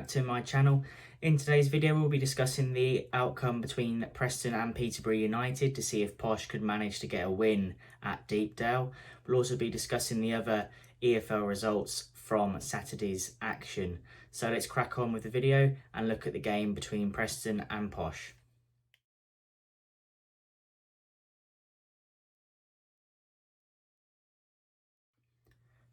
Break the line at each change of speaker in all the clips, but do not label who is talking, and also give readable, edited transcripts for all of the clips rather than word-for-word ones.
back to my channel. In today's video we'll be discussing the outcome between Preston and Peterborough United to see if Posh could manage to get a win at Deepdale. We'll also be discussing the other EFL results from Saturday's action. So let's crack on with the video and look at the game between Preston and Posh.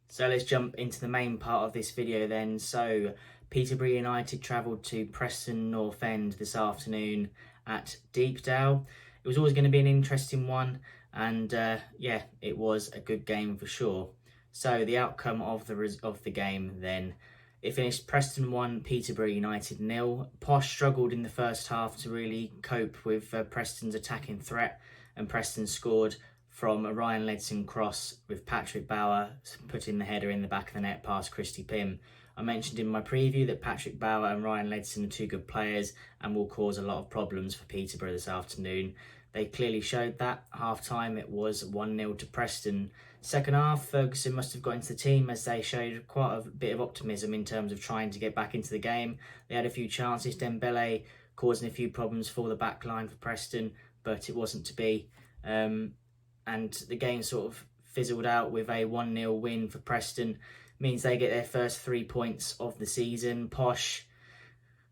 So let's jump into the main part of this video then. So Peterborough United travelled to Preston North End this afternoon at Deepdale. It was always going to be an interesting one, and yeah, it was a good game for sure. So the outcome of the game then, it finished Preston 1, Peterborough United 0. Posh struggled in the first half to really cope with Preston's attacking threat, and Preston scored from a Ryan Ledson cross with Patrick Bauer putting the header in the back of the net past Christy Pym. I mentioned in my preview that Patrick Bauer and Ryan Ledson are two good players and will cause a lot of problems for Peterborough this afternoon. They clearly showed that. Half time it was 1-0 to Preston. Second half, Ferguson must have got into the team as they showed quite a bit of optimism in terms of trying to get back into the game. They had a few chances, Dembele causing a few problems for the back line for Preston, but it wasn't to be. And the game sort of fizzled out with a 1-0 win for Preston. Means they get their first 3 points of the season. Posh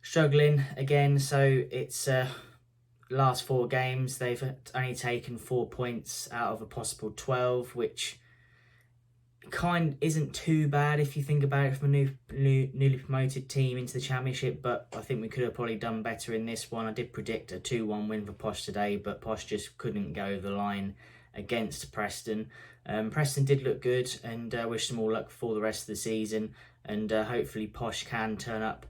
struggling again, so it's last 4 games they've only taken 4 points out of a possible 12, which isn't too bad if you think about it from a newly promoted team into the Championship, but I think we could have probably done better in this one. I did predict a 2-1 win for Posh today, but Posh just couldn't go over the line against Preston. Preston did look good, and wish them all luck for the rest of the season, and hopefully Posh can turn up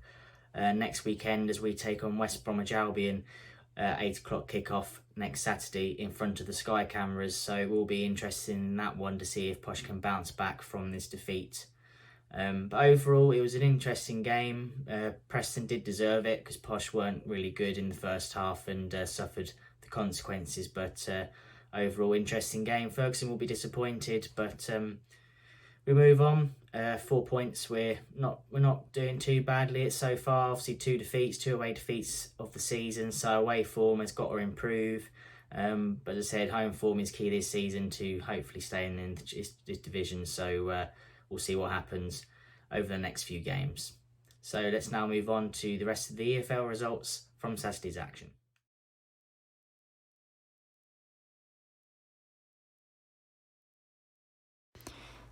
next weekend as we take on West Bromwich Albion, 8 o'clock kickoff next Saturday in front of the Sky cameras, so we'll be interested in that one to see if Posh can bounce back from this defeat. But overall it was an interesting game. Preston did deserve it because Posh weren't really good in the first half and suffered the consequences, but overall interesting game. Ferguson will be disappointed, but we move on. 4 points. We're not doing too badly it so far. Obviously 2 away defeats of the season, so away form has got to improve. But as I said, home form is key this season to hopefully staying in this division. So we'll see what happens over the next few games. So let's now move on to the rest of the EFL results from Saturday's action.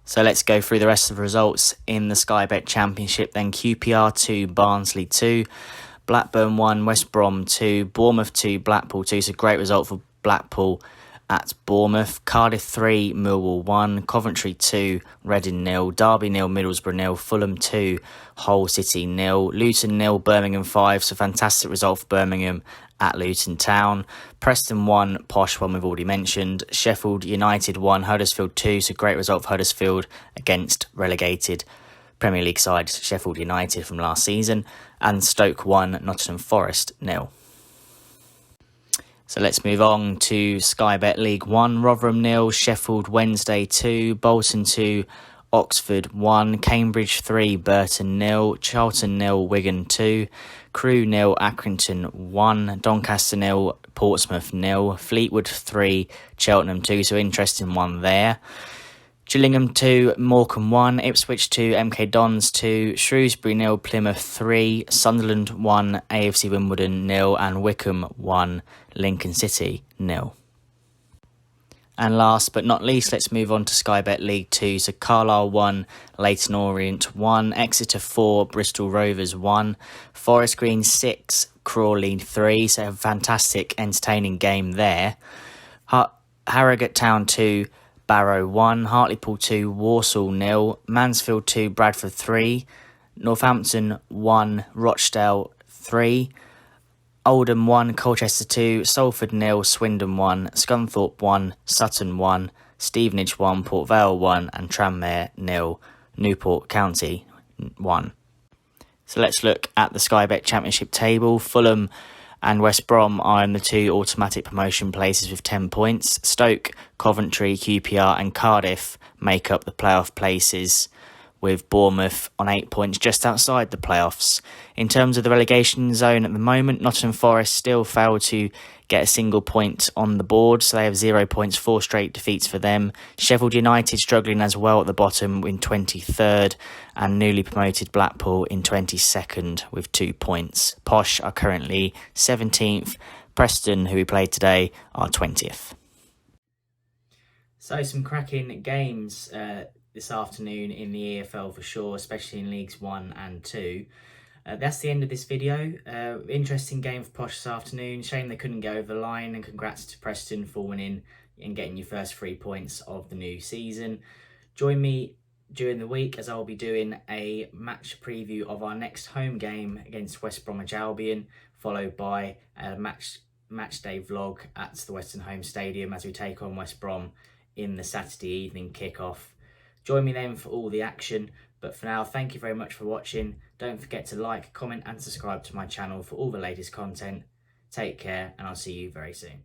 So let's go through the rest of the results in the Sky Bet Championship then. QPR 2, Barnsley 2, Blackburn 1, West Brom 2, Bournemouth 2, Blackpool 2. So great result for Blackpool at Bournemouth. Cardiff 3, Millwall 1, Coventry 2, Reading 0, Derby 0, Middlesbrough 0, Fulham 2, Hull City 0, Luton 0, Birmingham 5. So fantastic result for Birmingham at Luton Town. Preston 1, Posh 1 we've already mentioned. Sheffield United 1, Huddersfield 2. So great result for Huddersfield against relegated Premier League side Sheffield United from last season. And Stoke 1, Nottingham Forest 0. So let's move on to Sky Bet League 1. Rotherham 0, Sheffield Wednesday 2, Bolton 2, Oxford 1, Cambridge 3, Burton 0, Charlton 0, Wigan 2, Crewe 0, Accrington 1, Doncaster 0, Portsmouth 0, Fleetwood 3, Cheltenham 2, so interesting one there. Gillingham 2, Morecambe 1, Ipswich 2, MK Dons 2, Shrewsbury 0, Plymouth 3, Sunderland 1, AFC Wimbledon 0, and Wickham 1, Lincoln City 0. And last but not least, let's move on to Sky Bet League 2. So Carlisle 1, Leyton Orient 1, Exeter 4, Bristol Rovers 1, Forest Green 6, Crawley 3. So a fantastic, entertaining game there. Harrogate Town 2, Barrow 1, Hartlepool 2, Walsall 0, Mansfield 2, Bradford 3, Northampton 1, Rochdale 3, Oldham 1, Colchester 2, Salford 0, Swindon 1, Scunthorpe 1, Sutton 1, Stevenage 1, Port Vale 1, and Tranmere 0, Newport County 1. So let's look at the Sky Bet Championship table. Fulham and West Brom are in the 2 automatic promotion places with 10 points. Stoke, Coventry, QPR and Cardiff make up the playoff places with Bournemouth on 8 points just outside the playoffs. In terms of the relegation zone at the moment, Nottingham Forest still failed to get a single point on the board, so they have 0 points, 4 straight defeats for them. Sheffield United struggling as well at the bottom in 23rd, and newly promoted Blackpool in 22nd with 2 points. Posh are currently 17th. Preston, who we played today, are 20th. So some cracking games this afternoon in the EFL for sure, especially in Leagues 1 and 2. That's the end of this video. Interesting game for Posh this afternoon. Shame they couldn't get over the line, and congrats to Preston for winning and getting your first 3 points of the new season. Join me during the week as I'll be doing a match preview of our next home game against West Bromwich Albion, followed by a match day vlog at the Western Home Stadium as we take on West Brom in the Saturday evening kickoff. Join me then for all the action, but for now, thank you very much for watching. Don't forget to like, comment and subscribe to my channel for all the latest content. Take care, and I'll see you very soon.